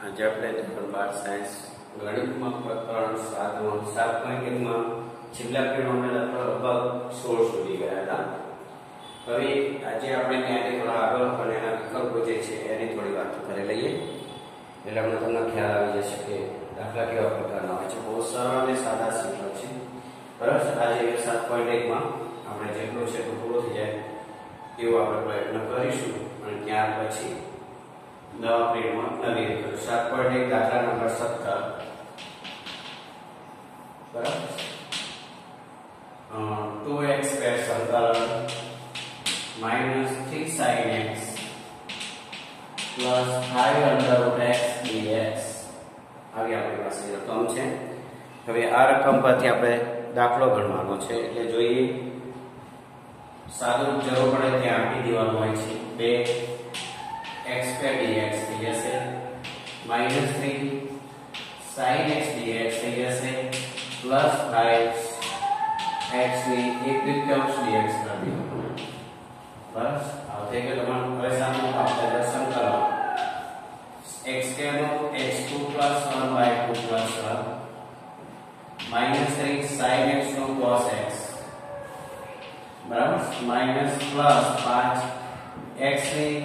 આજે આપણે ધોરણ 12 સાયન્સ ગણિતમાં પ્રકરણ 7.1 માં છેલ્લા પીરિયડમાં દાખલો લગભગ 16 સુધી ગયા હતા. હવે આજે આપણે ત્યાંથી થોડા આગળ અને એના વિકલ્પો જે છે એની થોડી વાતો કરી લઈએ, એટલે તમને ખ્યાલ આવી જશે કે દાખલા કેવા પ્રકારના હોય છે. બહુ સરળ અને સાદા સિમ્પલ છે, બરાબર. આજે 7.1 માં આપણે જેટલું છે એટલું પૂરું થઈ જાય એવો આપણે પ્રયત્ન કરીશું અને ત્યાર પછી નવા પીરિયડમાં નવી રીતે 7.1 દાખલા નંબર 17, બરાબર. 2x સ્ક્વેર સંકલન -3 sin x + 5 under root x dx આવી આપણી પાસે રકમ છે. હવે આ રકમ પરથી આપણે દાખલો ગણવાનો છે, એટલે જોઈએ સાદું જરૂર પડે ત્યાં આપી દેવાનું હોય છે. 2x square dx થઈ જશે -3 sin x dx થઈ જશે +5 x ની 1/3 dx કરી દો. બસ આ થઈ ગયું તમારું. હવે સામે આપણે સંકલન x square નો x2 + 1/2 + 3 sin x નો cos x, બરાબર, +5 x ની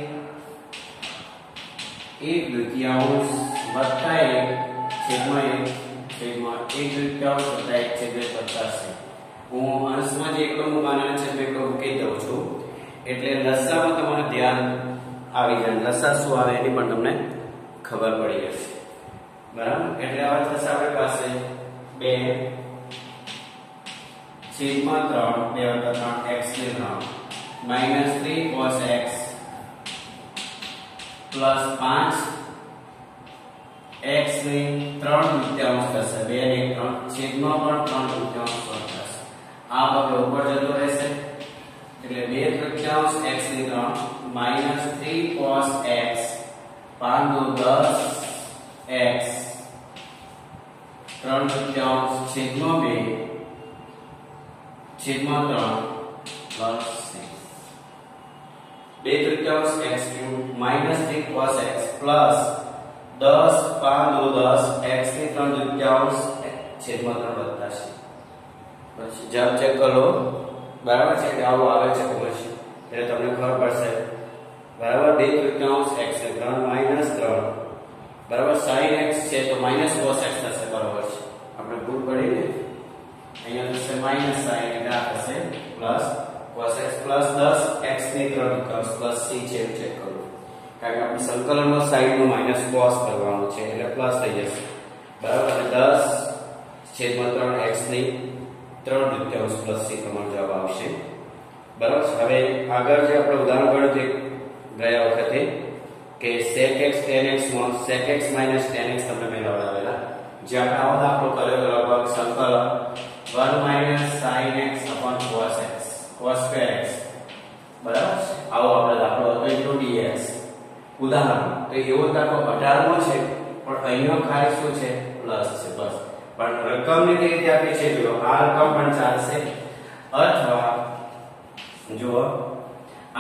1/2 વત્તા 1/1 હું અંશમાં જે એકલો મૂકવાના છે તે એકલો મૂકી દઉં છું, એટલે લસામાં તમારું ધ્યાન આવી જાય. લસા શું આવે એની પણ તમને ખબર પડી જશે, બરાબર. એટલે હવે થશે આપણી પાસે 2/3 x ની 3 -3 cos x +5 x ની 3/2 થશે. 2 ને 3 છેદમાં પણ 3/2 થશે. આ પગલો ઉપર જતો રહેશે, એટલે 2/3 x ની 3 -3 cos x 5 × 10 x 3/2 છેદમાં 2 છેદમાં 3 + 2/3 x³ -3 cos x + 10 x ની 3/2 છેદમાં 3 બતાશે. પછી જબ ચેક કરો, બરાબર છે કે આવું આવે છે પછી એટલે તમને ખબર પડશે, બરાબર. 2/3 x ને 3 -3, બરાબર. sin x છે તો -cos x થશે, બરાબર છે. આપણે ભૂલ પડી ને, અહીંયા થશે -sin એટલે આ થશે +cos x + 10 x ની 3/2 + c છે ચેક કરો, કારણ કે આપણે સંકલનમાં sin નું -cos કરવાનું છે એટલે પ્લસ થઈ જશે, બરાબર. અને 10/3 x ની 3/2 + c તમારો જવાબ આવશે, બરાબર. હવે આગળ જે આપણે ઉદાહરણ ગણ્યું તે ગયા વખતે કે sec x tan x માં sec x - tan x તમને મેળવાવેલા, જે આપણે આવો દાખલો કર્યો લગભગ સંકલન 1 - sin x / cos x cos square x, બરાબર. આવો આપણે દાખલો હતો dx ઉદાહરણ. તો એવો દાખલો 18 મો છે, પણ અહીંયા ખાલી શું છે, પ્લસ છે, બસ. પણ રકમની રીતે આપી છે, જો આ રકમ પણ ચાલશે, અથવા જો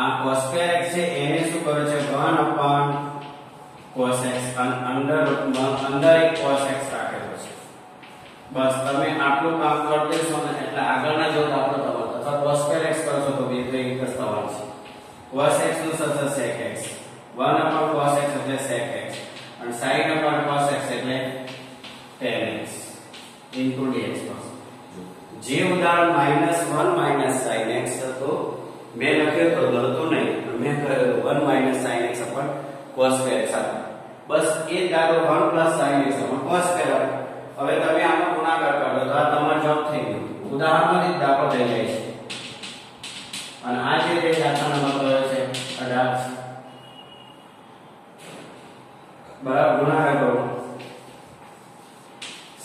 આ cos square x છે એને શું કરે છે 1/cos x અંદર એક cos x રાખેલો છે. બસ તમે આટલું કામ કરી દેશો ને એટલે આગળના જો દાખલો તમારો અથવા cos square x કરશો તો બે તો એક જ થવાનું છે. cos x નું થશે sec x, 1/cos x એટલે sec x, અને sin/cos x એટલે tan x into dx. જે ઉદાહરણ -1 - sin x હતો મેં લખ્યો તો ગણતો નહીં, મેં કહ્યું 1 - sin x / cos square x. બસ એ દાખલો 1 + sin x / cos square. હવે તમે આનો ગુણાકાર કરો તો આ તમારો જવાબ થઈ ગયો. ઉદાહરણમાંથી દાખલો થઈ જાય છે. અને આ જે દાખલા નંબર કયો છે 18, બરાબર. ગુણાકાર કરો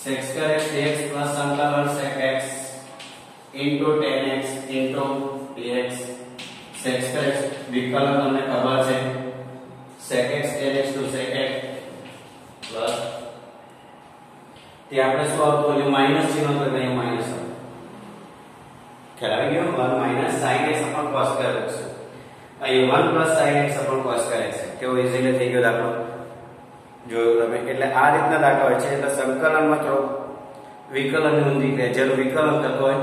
sec square x dx + સંકલન sec x into tan x into dx. sec square x વિકલન તમને ખબર છે, sec x tan x to sec x plus તે આપણે શું આવતું એટલે માઈનસ ચિહ્ન તો અહીંયા માઈનસ આવતું. ખ્યાલ આવી ગયો. 1 - sin x / cos square x, અહીં 1 + sin x / cos square x કેવો ઈઝીલી થઈ ગયો દાખલો. જોયું તમે એટલે આ રીતના દાખલા હોય છે એટલે સંકલનમાં થોડો વિકલનની ઊંધી ક્રિયા જેનું વિકલન થતું હોય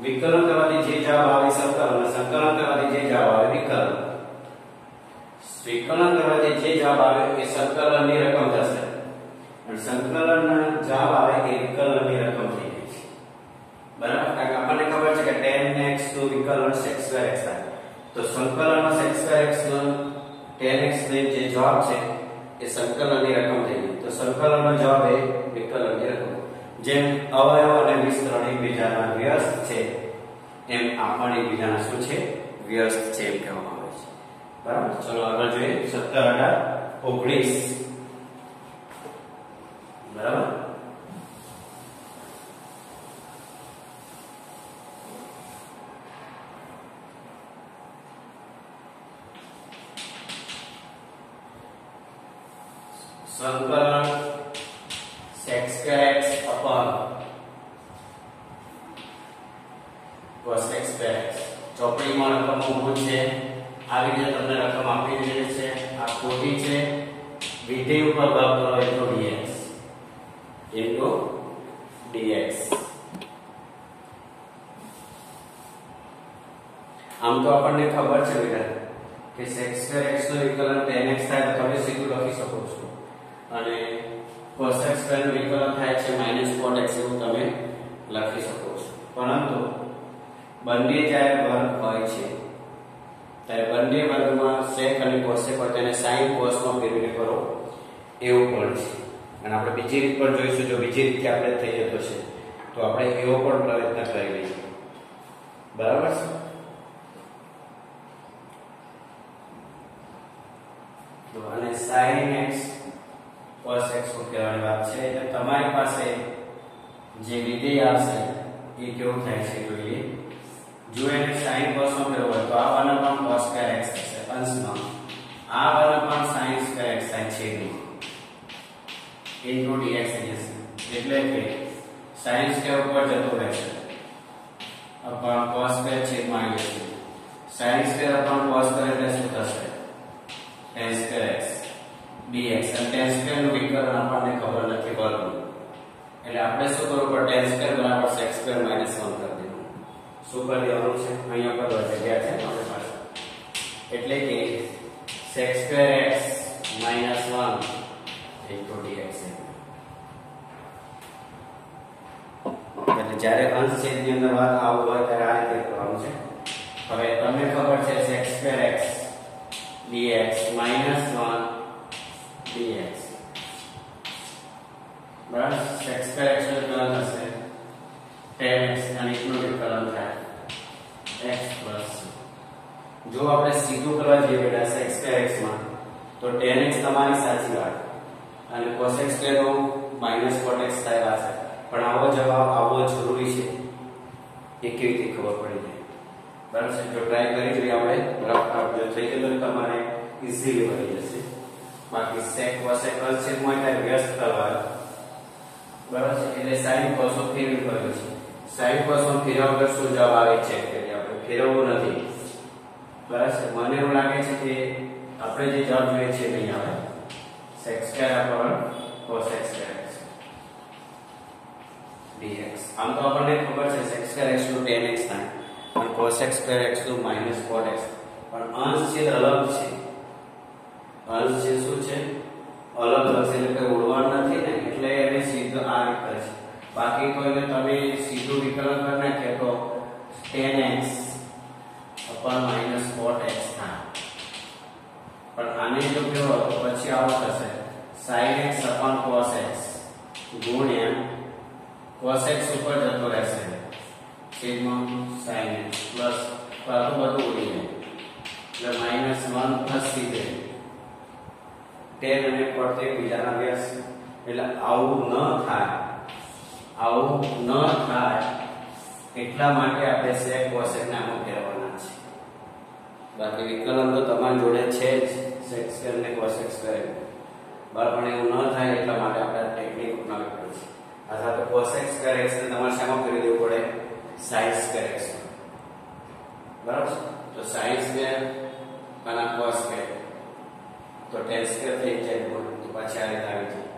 વિકલન કરવાથી જે જવાબ આવે સંકલન સંકલન કરવાથી જે જવાબ આવે વિકલન વિકલન કરવાથી જે જવાબ આવે એ સંકલનની રકમ થશે અને સંકલનનો જવાબ આવે એ વિકલનની રકમ થઈ જાય છે બરાબર કારણ કે આપણને ખબર છે કે tan x નું વિકલન sec2x થાય તો સંકલનમાં sec2x નો tan x ને જે જવાબ છે એ સંકલનની રકમ થઈ ગઈ તો સંકલનનો જવાબ એ વિકલનની રકમ જેમ અવયવ અને વિસ્તરણ એકબીજાના વ્યસ્ત છે એમ આ પણ એકબીજાના શું છે વ્યસ્ત છે એમ કહેવામાં આવે છે બરાબર ચલો આગળ જોઈએ 17 18 19 બરાબર સંકલન sec2x upon cos2x ચોપડીમાં રકમ મૂળ છે આવી રીતે તમને રકમ આપી દીધી છે આ ખોટી છે વિધેય ઉપર ભાગ કરો એટલે dx આમ તો આપણને ખબર છે બેટા કે sec2x નું વિકલન tan x થાય તો તમે સીધું લખી શકો છો અને cos2 નું વિકલન થાય છે -cot x એવું તમે લખી શકો છો પરંતુ બંને જ્યારે વર્ગ હોય છે ત્યારે બંને વર્ગમાં sec અને cosec હોય તેને sin cos માં ફેરવીને કરો એવું પણ છે અને આપણે બીજી રીત પર જોઈશું જો બીજી રીતે આપણે થઈ જતો છે તો આપણે એવો પણ પ્રયત્ન કરી લઈશું બરાબર છે તો અને sin x cos x કહેવાની વાત છે એટલે તમારી પાસે જે વિધેય આવશે એ કેવું થાય છે જોઈએ જો એને sin cos માં ફેરવો હોય તો આ વાળા પણ cos square x થશે અંશમાં આ વાળા પણ sin square x થાય છે into dx એટલે કે sin square ઉપર જતો રહેશે upon cos square છેદમાં આવી જશે sin square upon cos square એટલે શું થશે tan square x dx અને tan square નું વિકલન આપણને ખબર નથી વર્ગનું એટલે આપણે શું કરવું પડે tan square બરાબર sec square -1 કરી દેવું શું કરી દેવાનું છે અહીંયા પર જગ્યા છે આપણી પાસે એટલે કે sec square x -1 into dx એટલે જ્યારે અંશ છેદની અંદર વાત આવું હોય ત્યારે આ રીતે કરવાનું છે હવે તમને ખબર છે sec square x dx -1 dx બરાબર sec square x નું વિકલન થશે tan x અને નું વિકલન થાય x plus જો આપણે સીધું કરવા જઈએ બેટા sec square x માં તો tan x તમારી સાચી વાત અને cos x નું -cot x થાય વાત છે પણ આવો જવાબ આવવો જરૂરી છે એ કેવી રીતે ખબર પડી જાય બરાબર છે જો ટ્રાય કરી જોઈએ આપણે બરાબર જો થઈ ગયું તો તમારે ઈઝીલી બની જશે બાકી sec cosec છેદમાં થાય વ્યસ્ત કરવા બરાબર છે એટલે sin cos નો ફેરવી કર્યો છે sin cos નો ફેરવા વગર શું જવાબ આવે છે કે આપણે ફેરવવું નથી બરાબર છે મને એવું લાગે છે કે આપણે જે જવાબ જોઈએ છે નહીં આવે sec square upon cos x dx આમ તો આપણને ખબર છે sec square x નું tan x થાય અને cos x square x નું -cot x પણ અંશ છેદ અલગ છે અંશ છે શું છે અલગ હશે એટલે કે ઉડવાનું નથી ને એટલે એને સીધું આ રીતે છે બાકી કોઈને તમે સીધું વિકલન કરી નાખે તો tan x upon -cot x થાય પણ આને જો કેવો તો પછી આવો થશે sin x upon cos x ગુણ્યા cos x ઉપર જતો રહેશે છેદમાં sin x પ્લસ પાછું બધું ઉડી જાય એટલે -1 થશે tan અને cot બીજાના વ્યસ્ત એટલે આવું ન થાય એટલા માટે આપણે sec cosec ને આમાં ફેરવવાના છે બાકી વિકલન તો તમારી જોડે છે જ sec square ને cosec square બરાબર પણ એવું ન થાય એટલા માટે આપણે ટેકનિક અપનાવવી પડે છે અથવા તો cosec square x ને તમારે શામાં ફેરવી દેવું પડે sin square x બરાબર તો sin square અને cos square તો tan square થઈ જાય તો પછી આ રીતે આવી જાય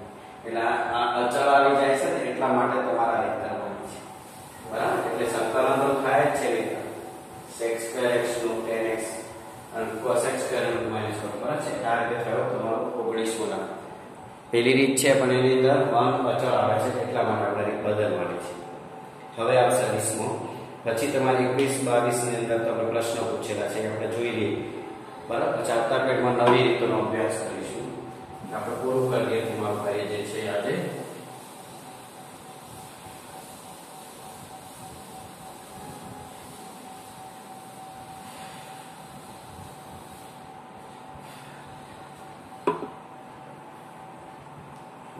એટલે આ અચળ આવી જાય છે ને એટલા માટે તમારે આ રીતે કરવાની છે બરાબર એટલે સંકલન તો થાય જ છે રીતે sec² x નું tan x અને cos² નું -1 બરાબર છે આ રીતે થયો તમારો 19મો દાખલો પહેલી રીત છે પણ એની અંદર 1 અચળ આવે છે એટલા માટે આપણે રીત બદલવાની છે હવે આવશે 20મો પછી તમારી 21 22 ની અંદર તમને પ્રશ્નો પૂછેલા છે આપણે જોઈ લઈએ બરાબર પછી આવતા પેટમાં નવી રીતોનો અભ્યાસ કરીશું આપણે પૂરું કરીએ તમારું કાર્ય જે છે આજે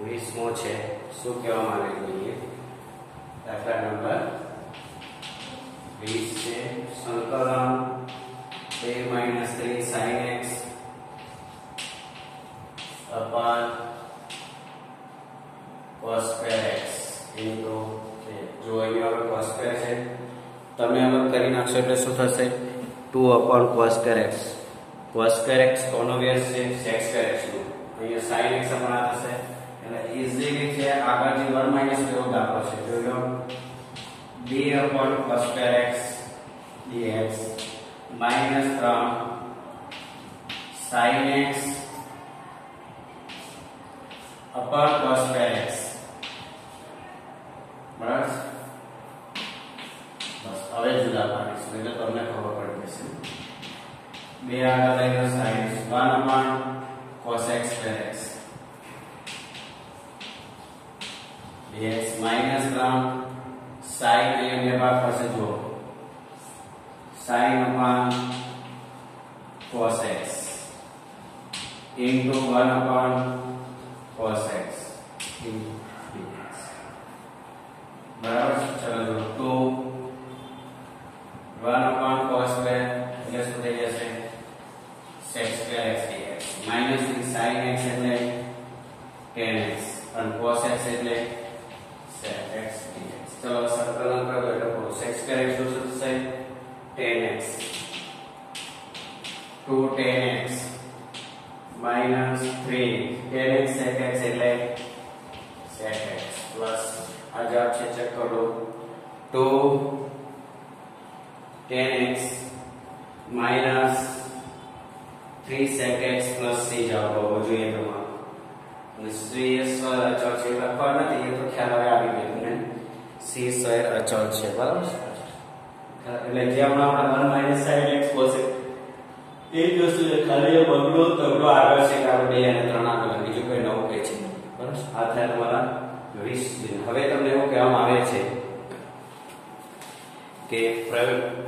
20મો છે શું કહેવા માંગે જોઈએ દાખલા નંબર 20 છે સંકલન 2 - 3 sin x upon cos² x into જો અહીંયા હવે cos² છે તમે હવે કરી નાખશો એટલે શું થશે 2 upon cos² x cos² x કોનો વ્યસ્ત છે sec² x નો અહીંયા sin x આપણા થશે એટલે ઈઝીલી છે આગળ જે 1 - જેવો દાખલો છે જોયો 2 upon cos² x dx -3 sin x upon cos² x બરાબર બસ હવે જુદા પાડીશું એટલે તમને ખબર પડી જશે બે આગળ લઈને sin 1 upon cos x square x dx -3 sin અને ભાગ પાસે જો sin upon cos x into 1 upon cos x dx बराबर चलो तो 1 upon cos square એટલે શું થઈ જશે sec² x dx -3 sin x એટલે tan x અને cos x એટલે sec x dx ચલો સંકલન કરો એટલે sec² x શું થશે tan x 2 tan x -3 tan x sec x એટલે sec x plus आ जवाब છે ચેક કરો 2 tan x -3 sec x plus c જવાબ હોવો જોઈએ તમારો અને c સ્વર અચળ છે લખવા નથી એ તો ખ્યાલ હવે આવી ગયો તમને c સ્વર અચળ છે બરાબર એટલે જે હમણાં 1 - sin x બસે એ જ વસ્તુ છે ખાલી એ બગડો તગડો આગળ છે કે આપણે 2 અને 3 આગળ બીજું કોઈ નવું કઈ છે બરાબર આ થાય તમારા 20 दिन હવે તમને એવું કહેવામાં આવે છે કે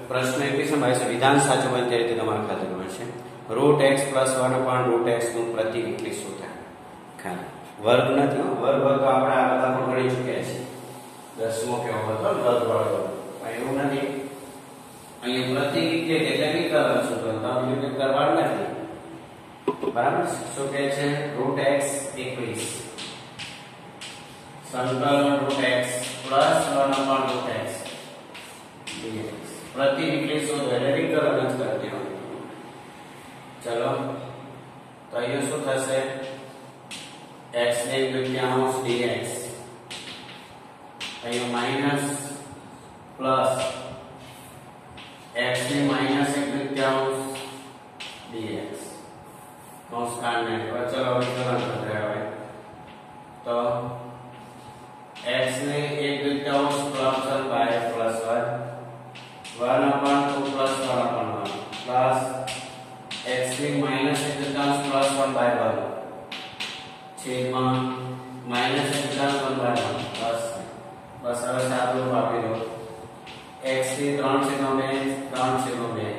પ્રશ્ન 21 માં છે વિધાન સાચું બને તે રીતે તમારે ખાતર મળશે √x + 1 / √x નું પ્રતિવિકલી શું થાય ખાલી વર્ગ નથી વર્ગ તો આપણે આ બધા પણ ગણી ચૂક્યા છે 10મો કેવો હતો વર્ગ વાળો એવું નથી અહીંયા પ્રતિવિકલી એટલે વિકલન શું તો તમને કરવાનું નથી બરાબર શું કહે છે √x 21 संकलन √x + 1 upon √x dx प्रतिविकली शोधो એટલે વિકલન જ કરી દેવાનું ચલો તો ये શું થશે x ને તૃતીયાંશ dx અહીંયા માઈનસ પ્લસ x ને -1/3 dx કૌંસ કાઢને ચલો વિકલન કરી હવે તો x ने 1/3 plus 1 by plus 1 upon 2 plus 1 upon 1 plus x ने -1/3 plus 1 by 1 છેદમાં -1/3 by 1 plus બસ હવે સાદું રૂપ આપી દો x ની 3/2 3/2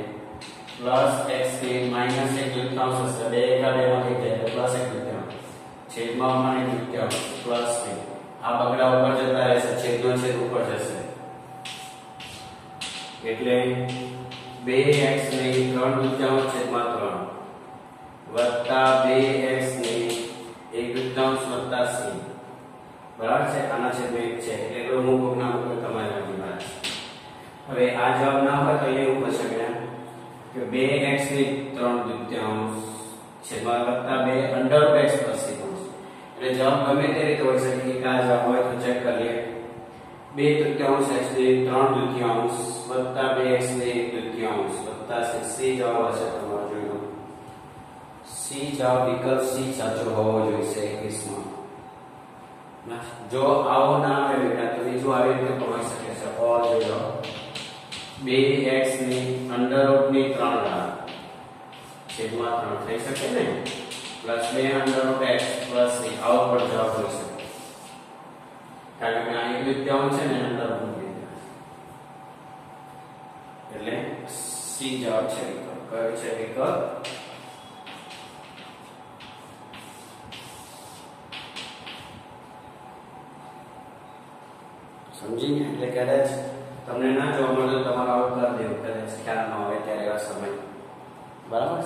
plus x ની -1/3 હશે 2 એકા 2 માં થઈ જાય plus 1/3 છેદમાં 1/3 plus 2 આ બગડા ઉપર જતા રહેશે છેદનો છેદ ઉપર જશે એટલે 2x ની 3/3 છેદમાં 3 વત્તા 2x ની 1/3 c બરાબર છે આના છેદમાં 1 છે એટલે હું કોકના ઉપર તમારી વાત હવે આ જવાબ ના હોય તો એવું કહી શકાય કે 2x ની 3/3 છેદમાં વત્તા 2 √x plus c એટલે જવાબ ગમે તે રીતે હોઈ શકે કે આ જવાબ હોય તો ચેક કરીએ 2/3 x ને 3/3 વત્તા 2x ને 1/3 વત્તા c જવાબ હશે તમારો જોઈ લો c જવાબ વિકલ્પ c સાચો હોવો જોઈએ 21 માં જો આવો ના આવે બેટા તો બીજું આવી રીતે પણ હોઈ શકે છે ઓર જોઈ લો 2x ની અંડર રૂટ ની 3 ઘાત છેદમાં 3 થઈ શકે ને plus 2 under route x plus c આવો પણ જવાબ હોઈ શકે કારણ કે આ 1/3 છે ને અંડર રૂટ એટલે c જવાબ છે કયો છે વિકલ્પ સમજી ગયા એટલે કદાચ તમને ના જોવા મળે તો તમારે આવું કરી દેવું કદાચ ખ્યાલ ન હોય ત્યારે એવા સમય બરાબર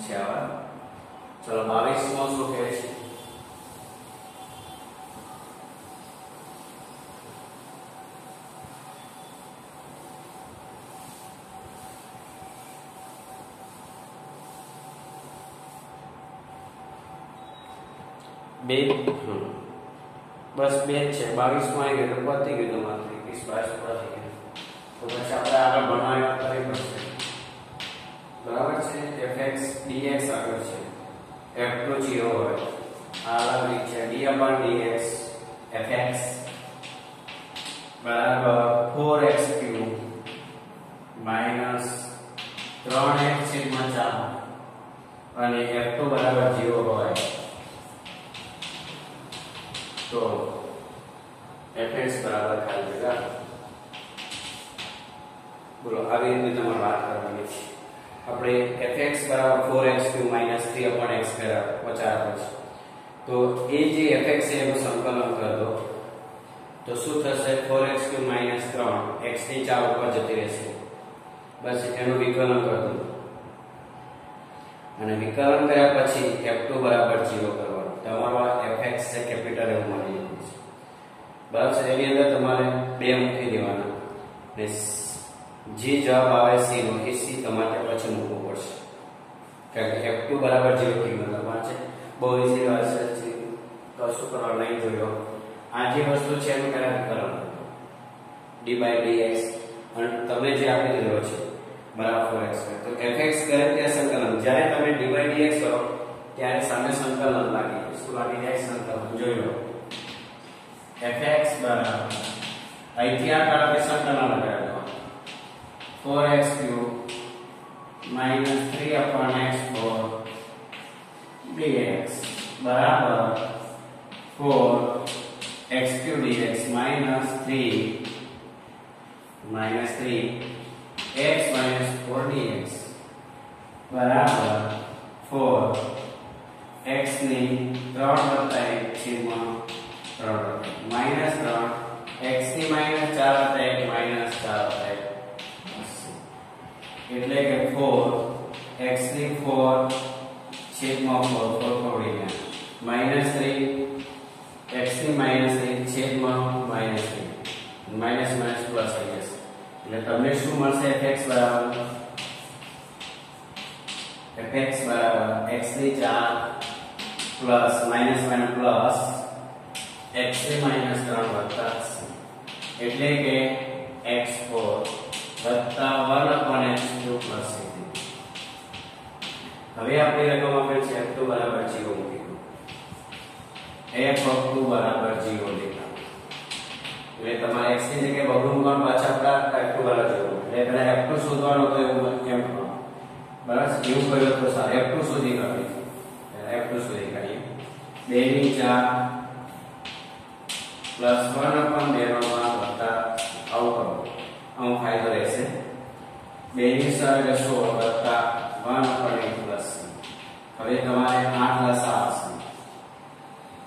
છે આવા ચલો 22 માં શું કહે છે બસ બે છે 22 માં આવી ગયો તો પતી ગયું તમારું 21 22 પતી ગયું તો પછી આપણે આગળ ભણવા કરી પડશે બરાબર છે fx dx આગળ છે f2 0 હોય આગળ છે d/dx fx બરાબર 4x³ માઈનસ 3x/4 અને f2 બરાબર 0 હોય तो fx बराबर खाली जगह बोलो આવી રીતે તમારે વાત કરવાની છે આપણે fx બરાબર 4x³ - 3/x બરાબર 50 તો એ જે fx છે એનું સંકલન કરી દો તો શું થશે 4x³ - 3 x ની 4 ઉપર જતી રહેશે બસ એનું વિકલન કરી દો અને વિકલન કર્યા પછી f2 બરાબર 0 કરવાનું તમારો fx છે કેપિટલ એવું મળી જશે બરાબર છે એની અંદર તમારે 2 મૂકી દેવાના ને જે જવાબ આવે c નો એ c તમારે પછી મૂકવો પડશે કારણ કે f2 બરાબર 0 કિંમત તમારે છે બહુ ઈઝી વાત છે કશું કરવા નહીં જોયો આ જે વસ્તુ છે એનું પહેલા વિકલન d/dx અને તમે જે આપી દીધો છે બરાબર 4x તો fx કરે ત્યાં સંકલન જ્યારે તમે d/dx કરો ત્યારે સામે સંકલન લાગી શું લાગી જાય સંકલન જોઈ લો fx બરાબર અહીંથી આ કાળે સંકલન લગાડો 4x³ - 3/x4 dx બરાબર 4x³ dx - 3x - 4 dx બરાબર 4x ની 3/1 -3 x ની -4/1 -4/1 એટલે કે 4 x ની 4 છેદમાં 4 ઉડી ગયા -3 x ની -3 છેદમાં -3 માઈનસ માઈનસ પ્લસ થઈ જશે એટલે તમને શું મળશે fx બરાબર x ની 4 plus minus minus plus x ની -3 વત્તા એટલે કે x4 વત્તા 1/x2 પ્લસ હવે આપણે રકમ આપેલ છે f2 બરાબર 0 મૂકી દો f2 બરાબર 0 લેતા એટલે તમારે x ની જગ્યાએ બગડું મૂકવાનું પાછા આપડા f2 બરાબર 0 એટલે પહેલા f2 શોધવાનો તો એવું કેમ બરાબર એવું કર્યો તો સારું f2 શોધી કાઢીએ f2 શોધી કાઢીએ 2 ની 4 પ્લસ 1/2 વત્તા આવું કરો આવું ફાયદો રહેશે 2 ની 4 16 વત્તા 1/8 પ્લસ હવે તમારે 8 લસા આવશે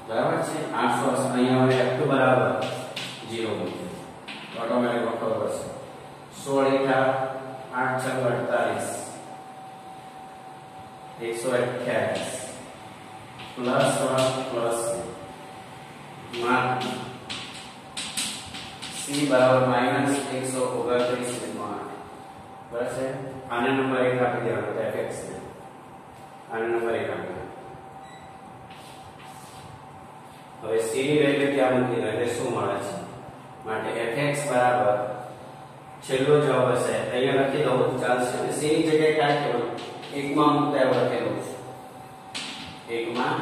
બરાબર છે 800 અહીંયા હવે f2 બરાબર 0 મૂકીએ ઓટોમેટિક વખત કરશે 16 8 6 48 128 प्लस 1 प्लस मान c बराबर माइनस 129 बराबर है आने नंबर 1 આપી દેવાનો તો fx ને આને નંબર 1 આપી હવે c ની વેલ્યુ ત્યાં મૂકી દો એટલે શું મળે છે માટે fx બરાબર છેલ્લો જવાબ હશે અહીંયા લખી દઉં ચાલશે c ની જગ્યાએ કાઢી દેવું 1 માં મૂકતા એવું લખેલું છે 1 માં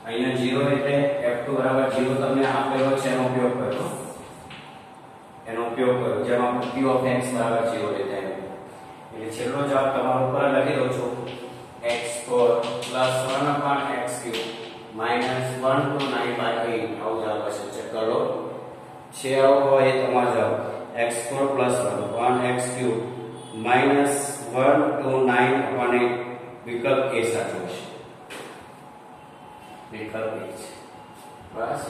અહીંયા 0 એટલે f2 બરાબર 0 તમને આપેલો છે એનો ઉપયોગ કરો જેમાં q of x બરાબર 0 લેતા એટલે છેલ્લો જવાબ તમારો ઉપર લખી દઉં છું x4 1 upon x3 -1 to 9/8 આવો જવાબ હશે ચેક કરો છે આવો હોય એ તમારો જવાબ x4 1 x3 -1 to 9/8 વિકલ્પ A સાચો છે વિકલ્પ A છે બસ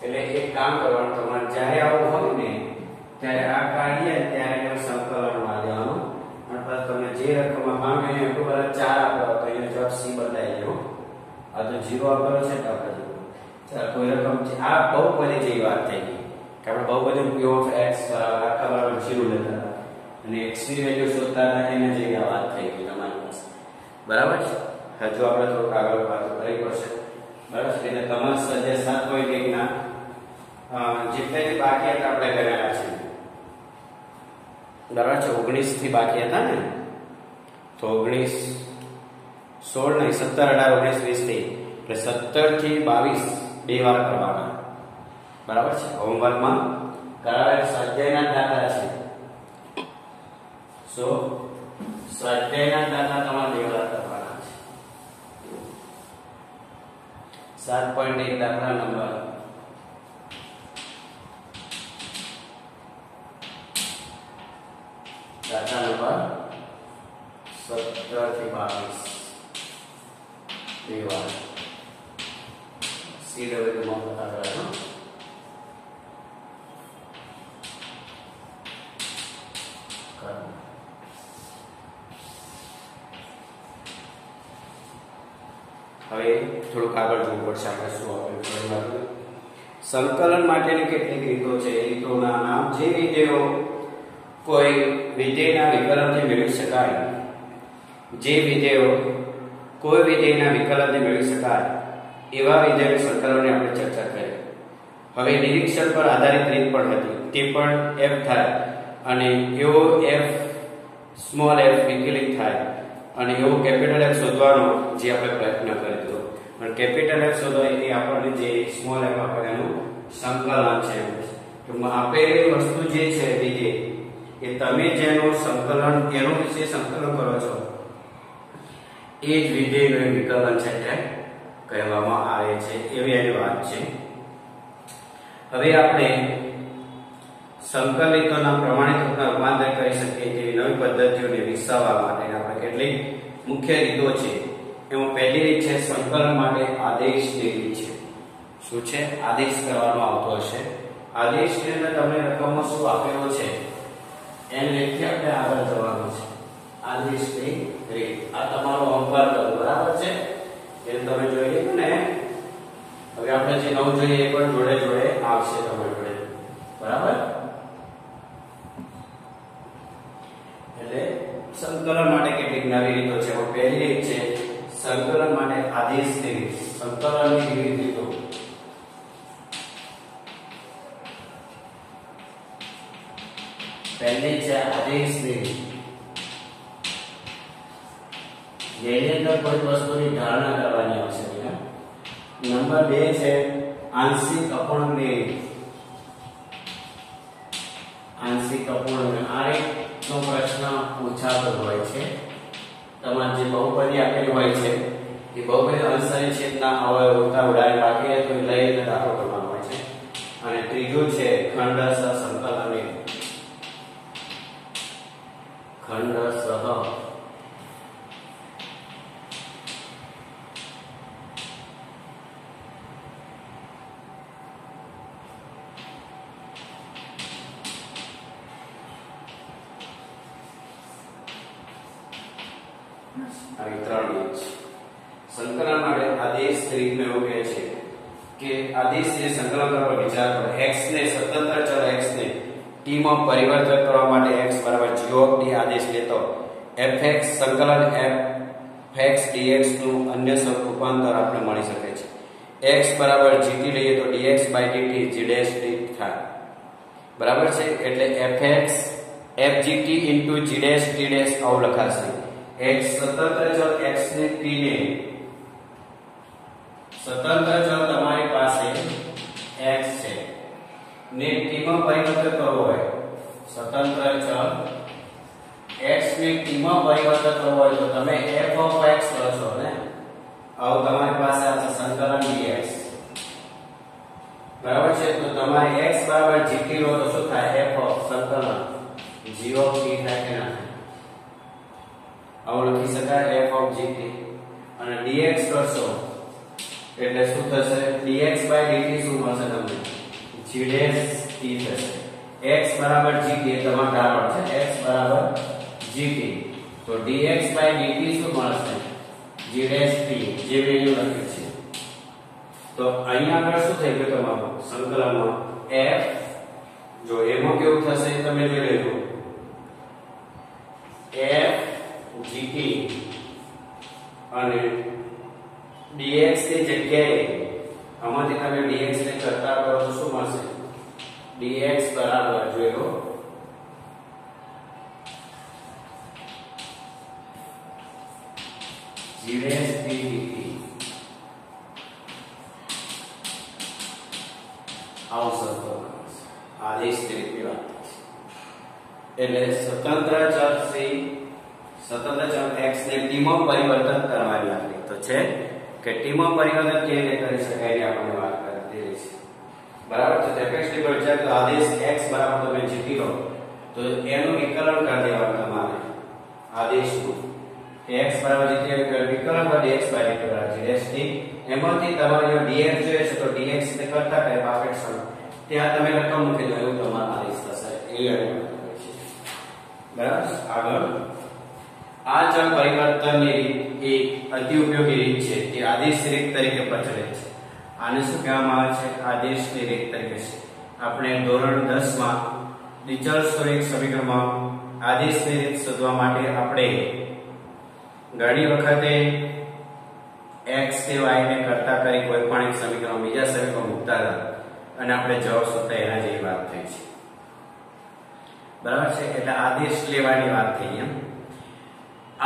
એટલે એક કામ કરવાનું તમારે જ્યારે આવું હોય ને ત્યારે આ કાઢીએ ત્યારે એનું સંકલન માં દેવાનું અને પછી તમને જે રકમમાં માંગે એને એટલું બરાબર 4 આપો તો એને જવાબ C બદલાઈ ગયો આ તો 0 આપેલો છે તો આપણે ચાલ કોઈ રકમ છે આ બહુપદી જેવી વાત થઈ ગઈ કે આપણે બહુપદી q of x આખા બરાબર 0 લેતા હતા અને x ની વેલ્યુ શોધતા હતા એના જેવી વાત થઈ ગઈ તમારી પાસે બરાબર છે હજુ આપણે થોડું આગળ વાત કરવી પડશે બરાબર છે એટલે તમારા સજેશન 7.1 ના જેટલા બી બાકી હતા આપણે કરેલા છે બરાબર છે 19 થી બાકી હતા ને તો 19 16 નહીં 17 18 19 20 થી એટલે 17 થી 22 બે વાર કરવાના બરાબર છે હોમવર્કમાં કરાવેલ સ્વાધ્યાયના દાખલા છે સો સ્વાધ્યાયના દાખલા તમારે બે વાર કરવાના છે 7.1 દાખલા નંબર દાખલા નંબર 17 થી 22 બે વાર સી લેવલ માં બતા રહ્યા છો હવે થોડુંક આગળ જોવું પડશે આપણે શું આપણે સંકલન માટેની કેટલીક રીતો છે એ રીતોના નામ જે વિધેયો કોઈ વિધેયના વિકલનથી મેળવી શકાય જે વિધેયો કોઈ વિધેયના વિકલનથી મેળવી શકાય એવા વિધેયના સંકલનની આપણે ચર્ચા કરી હવે નિરીક્ષણ પર આધારિત રીત પણ હતી તે પણ f થાય અને એવો f સ્મોલ f વિકલિત થાય અને એવો કેપિટલ F શોધવાનો જે આપણે પ્રયત્ન કર્યો અને કેપિટલ F શોધવા એ આપણને જે સ્મોલ f આપણે એનું સંકલન છે કે આપેલી વસ્તુ જે છે વિધેય એ તમે જેનું સંકલન એનું વિશે સંકલન કરો છો એ જ વિધેયનું વિકલન છે તે કહેવામાં આવે છે એવી એની વાત છે હવે આપણે સંકલિતોના પ્રમાણિત રૂપમાં રૂપાંતર કરી શકીએ તેવી નવી પદ્ધતિઓને વિકસાવવા માટે આપણે કેટલીક મુખ્ય રીતો છે એમાં પહેલી રીત છે સંકલન માટે આદેશની રીત છે શું છે આદેશ કરવાનો આવતો હશે આદેશની અંદર તમને રકમમાં શું આપેલો છે એને લખી આપણે આગળ જવાનું છે આદેશની રીત આ તમારો હોમવર્ક હતો બરાબર છે એટલે તમે જોઈ લીધું ને હવે આપણે જે નવું જોઈએ એ પણ જોડે જોડે આવશે તમારી જોડે બરાબર એટલે સંકલન માટે કેટલીક નવી રીતો છે પહેલી રીત છે સંકલન માટે આદેશની રીત સંકલનની વિવિધ રીતો પહેલી છે આદેશની રીત જેની અંદર કોઈ વસ્તુની ધારણા કરવાની આવશે નંબર 2 છે આંશિક અપૂર્ણાંકની રીત આંશિક અપૂર્ણાંક આ રીતનો પ્રશ્ન પૂછાતો હોય છે તમારે જે બહુપદી આપેલી હોય છે એ બહુપદી અંશની છેદના અવયવ ઉડાડી બાકી તો લઈને દાખલો કરવાનો હોય છે અને ત્રીજું છે ખંડશ સંકલનની ખંડશ સંકલન માટે આદેશ રીતનો એવું કહે છે કે આદેશને સંકલન કરવા વિચાર કરો x ને સ્વતંત્ર ચલ x ને t માં પરિવર્તન કરવા માટે x g આદેશ લેતો fx સંકલન fx dx નું અન્ય રૂપાંતર આપણે મળી શકે છે. x બરાબર gt લઈએ તો dx dt g dash d થાય. બરાબર છે. એટલે fx fgt g dash t dash આવું લખાશે. x સ્વતંત્ર ચલ x ને t ને સ્વતંત્ર ચલ તમારી પાસે x છે ને t માં પરિવર્તન કરવું હોય, સ્વતંત્ર ચલ x ને t માં પરિવર્તન કરવું હોય તો તમે f of x લખો ને. આવું તમારી પાસે આ સંકલન dx. બરાબર છે. તો તમારે x બરાબર gt લો તો શું થાય? f of સંકલન g of t થાય કે ના? આવું લખી શકાય f of gt. અને dx કરશો એટલે શું થશે? dx dt શું મળશે તમને? g dash t થશે. x બરાબર gt એ તમારો ઢાળ છે. x બરાબર gt તો dx dt શું મળશે? g dash t જે વેલ્યુ લખી છે. તો અહીંયા આગળ શું થઈ ગયું તમારું સંકલનમાં f જો એમાં કેવું થશે તમે જોઈ લેજો. f gt અને dx ની જગ્યાએ આમાંથી તમે dx ને કરતા કરો તો શું મળશે? dx બરાબર જોઈ લો g dash t dt. આવું સરખો આદેશ તરીકે વાત છે. એટલે સ્વતંત્ર ચલ x ને t માં પરિવર્તન કરવાની આપણી તો છે કે t માં પરિવર્તન કેવી રીતે કરી શકાય એ આપણે વાત કરી રહી છે. બરાબર છે. ફ્લેક્સિબલ છે તો આદેશ x બરાબર તમે gt લો તો એનું વિકલન કરી દેવાનું તમારે આદેશનું. x બરાબર gt એટલે વિકલન કરી dx dt બરાબર g dash t. એમાંથી તમારે જો dx જોઈએ છે તો dx ને કરતા કરે પાકેટ ત્યાં તમે રકમ મૂકી દો એવું તમારો આદેશ થશે. એ બરાબર. આગળ આ ચલ પરિવર્તનની રીત એક અતિ ઉપયોગી રીત છે તે આદેશ રીત તરીકે પ્રચલિત છે. આને શું કહેવામાં આવે છે? આદેશની રીત તરીકે છે. આપણે ધોરણ 10 માં દ્વિચલ સ્વરૂપ સમીકરણમાં આદેશની રીત શોધવા માટે આપણે ઘણી વખતે x કે y ને કરતા કરી કોઈ પણ એક સમીકરણ બીજા સમીકરણ મૂકતા હતા અને આપણે જવાબ શોધતા એના જેવી વાત થઈ છે. બરાબર છે. એટલે આદેશ લેવાની વાત થઈ. એમ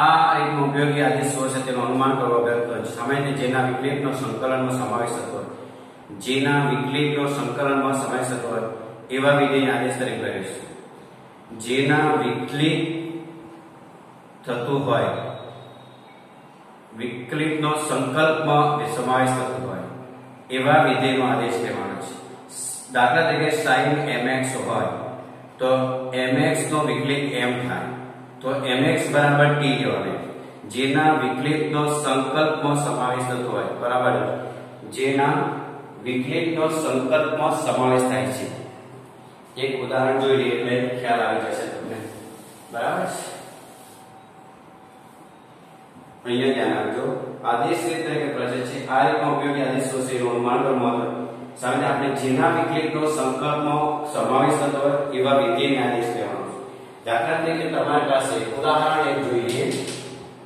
આ એક ઉપયોગી આદેશ શું છે તેનું અનુમાન કરવા અગત્યનું છે. સામાન્ય જેના વિકલિતનો સંકલનમાં સમાવેશ થતો હોય, જેના વિકલિતનો સંકલનમાં સમાવેશ થતો હોય એવા વિધેય આદેશ તરીકે લઈશું. જેના વિકલિત થતું હોય, વિકલિતનો સંકલ્પમાં સમાવેશ થતો હોય એવા વિધેયનો આદેશ લેવાનો છે. દાખલા તરીકે sin mx હોય તો mx નો વિકલિત m થાય તો mx બરાબર t લેવાનું. જેના વિકલિતનો સંકલ્પમાં સમાવેશ થતો હોય, બરાબર, જેના વિકલિતનો સંકલ્પમાં સમાવેશ થાય છે. એક ઉદાહરણ જોઈ લઈએ એટલે ખ્યાલ આવી જશે તમને. બરાબર છે. અહીંયા ધ્યાન આપજો. આદેશ રીત તરીકે પ્રચલિત છે. આ રીતનો ઉપયોગી આદેશ શું છે એનું અનુમાન કરવા સામે આપણે જેના વિકલિતનો સંકલ્પમાં સમાવેશ થતો હોય એવા વિધેયને આદેશ લેવાનો છે. દાખલા તરીકે તમારી પાસે ઉદાહરણ એક જોઈએ.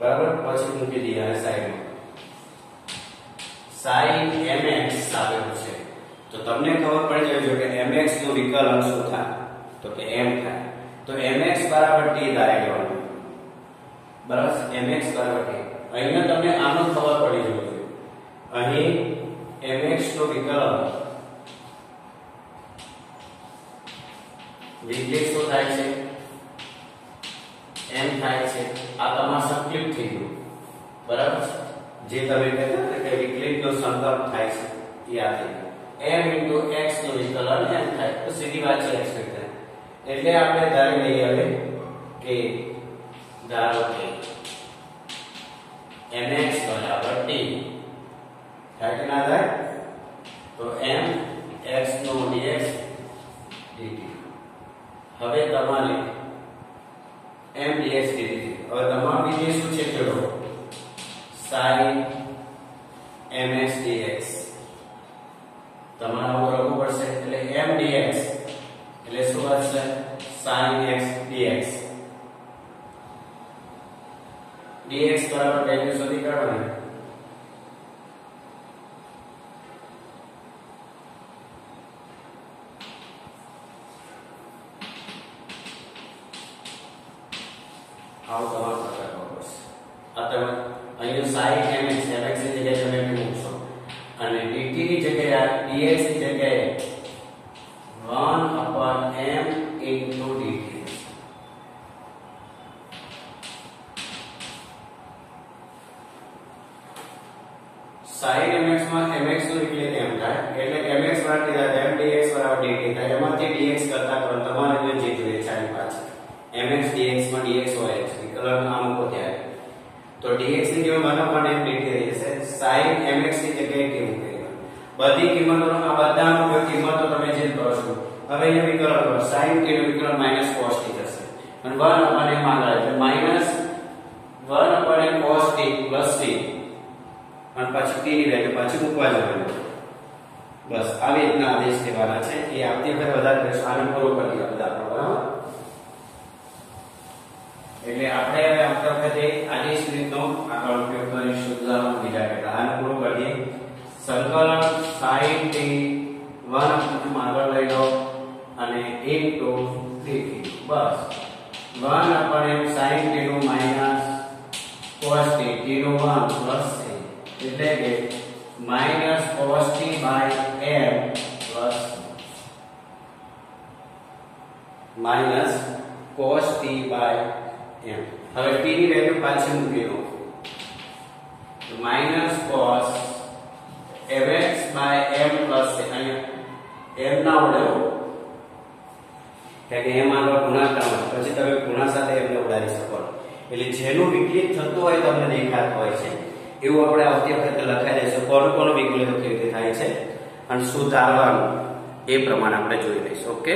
બરાબર. પછી મૂકી દઈએ આ સાઈડમાં. sin mx આવેલું છે તો તમને ખબર પડી જવી જોઈએ કે mx નું વિકલન શું થાય તો કે m થાય. તો mx બરાબર t ધારી લેવાનું. બરાબર. mx બરાબર t. અહીંયા તમને આનો ખબર પડી જવી જોઈએ. અહીં mx નું વિકલન વિકલિત શું થાય છે? m થાય છે. આ તમારું સંકલિત થઈ ગયું. બરાબર. જે તમે કહેતા હતા કે વિકલિતનો સંકલ્પ થાય છે એ આ થઈ ગયું. m * x નું વિકલન m થાય તો સીધી વાત છે x થાય. એટલે આપણે ધારી લઈએ હવે કે ધારો કે mx બરાબર t થાય કે ના થાય? તો m x નો dx dt. હવે તમારે m dx dt. હવે તમારું વિધેય શું છે જોડો? sin mx dx. તમારે આવું લખવું પડશે. એટલે m dx એટલે શું થશે? sin x dx. dx બરાબર વેલ્યુ શોધી કાઢવાની. આવું તમારે પ્રકાર કરવો પડશે. આ તમે અહીંયા sin mx mx ની જગ્યાએ તમે મૂકશો અને dt ની જગ્યાએ dx ની જગ્યાએ 1/m into dt. sin mx માં mx નું એટલે m થાય એટલે mx વાળા દીધા m dx બરાબર dt થાય. એમાંથી dx કરતા કરો તમારે જે જોઈએ છે આની પાછળ mx dx માં dx હોય છે વિકલન આમ મૂકો ત્યારે તો dx ની જગ્યાએ 1/m dt થઈ જશે. sin mx ની જગ્યાએ કેવું કરીએ બધી કિંમતો આ બધાનો ઉપયોગ કિંમતો તમે જે કરો છો. હવે અહીંયા વિકલન કરો sin t નું વિકલન -cos t થશે અને 1/m આગળ એટલે -1/m cos t plus t અને પછી t ની વેલ્યુ પાછી મૂકવા જવાનું. બસ આવી રીતના આદેશ લેવાના છે. એ આવતી વખતે વધારે કરશું. આને પૂરો કરી દો બધા બરાબર. એટલે આપણે હવે આવતા વખતે આદેશ રીતનો આગળ ઉપયોગ કરીશું. ઉદાહરણ બીજા કેટલા આને પૂરો કરીએ. સંકલન sin t 1 આગળ લઈ લો અને into 3t બસ 1/m sin t નું માઈનસ cos t t નું 1 પ્લસ એટલે કે -cos t by m plus -cos t by m. હવે t ની વેલ્યુ પાછી મૂકી દો -cos mx by m plus અહીંયા m ના ઉડાડો કે m આગળ ગુણાકાર પછી તમે ગુણા સાથે m ને ઉડાડી શકો. એટલે જેનું વિકલિત થતું હોય તમને દેખાતું હોય છે એવું આપણે આવતી વખતે લખાઈ દઈશું. કોણ વિકલિત કેવી રીતે થાય છે અને શું તારવાનું એ પ્રમાણે આપણે જોઈ લઈશું. ઓકે.